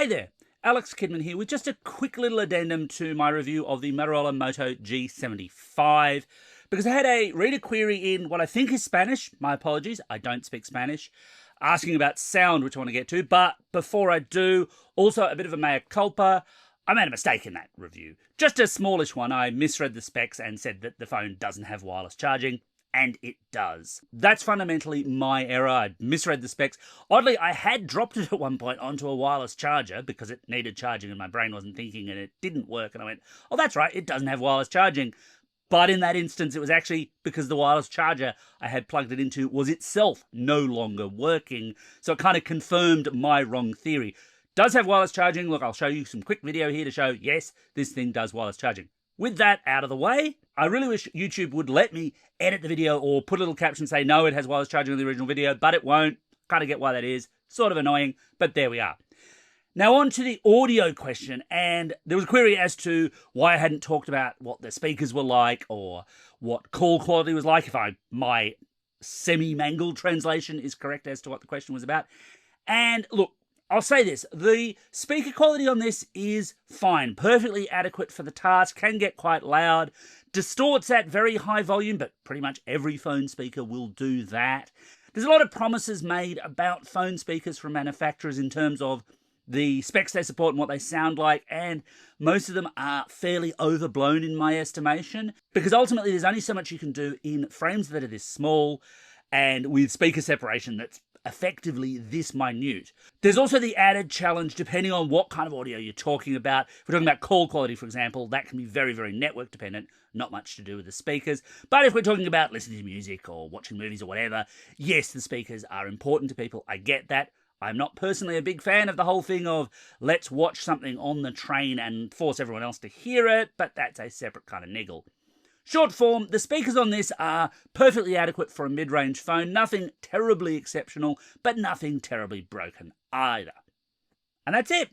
Hey there, Alex Kidman here with just a quick little addendum to my review of the Motorola Moto G75, because I had a reader query in what I think is Spanish. My apologies, I don't speak Spanish, asking about sound, which I want to get to. But before I do, also a bit of a mea culpa. I made a mistake in that review. Just a smallish one. I misread the specs and said that the phone doesn't have wireless charging. And it does. That's fundamentally my error. I misread the specs. Oddly, I had dropped it at one point onto a wireless charger because it needed charging and my brain wasn't thinking and it didn't work. And I went, oh, that's right, it doesn't have wireless charging. But in that instance, it was actually because the wireless charger I had plugged it into was itself no longer working. So it kind of confirmed my wrong theory. Does have wireless charging. Look, I'll show you some quick video here to show, yes, this thing does wireless charging. With that out of the way, I really wish YouTube would let me edit the video or put a little caption say, no, it has wireless charging in the original video, but it won't. Kind of get why that is. Sort of annoying, but there we are. Now on to the audio question, and there was a query as to why I hadn't talked about what the speakers were like or what call quality was like, if my semi-mangled translation is correct as to what the question was about. And look, I'll say this, the speaker quality on this is fine, perfectly adequate for the task, can get quite loud, distorts at very high volume, but pretty much every phone speaker will do that. There's a lot of promises made about phone speakers from manufacturers in terms of the specs they support and what they sound like, and most of them are fairly overblown in my estimation, because ultimately there's only so much you can do in frames that are this small, and with speaker separation that's effectively this minute. There's also the added challenge, depending on what kind of audio you're talking about. If we're talking about call quality, for example, that can be very, very network dependent, not much to do with the speakers. But if we're talking about listening to music or watching movies or whatever, yes, the speakers are important to people. I get that. I'm not personally a big fan of the whole thing of let's watch something on the train and force everyone else to hear it, but that's a separate kind of niggle. Short form, the speakers on this are perfectly adequate for a mid-range phone. Nothing terribly exceptional, but nothing terribly broken either. And that's it.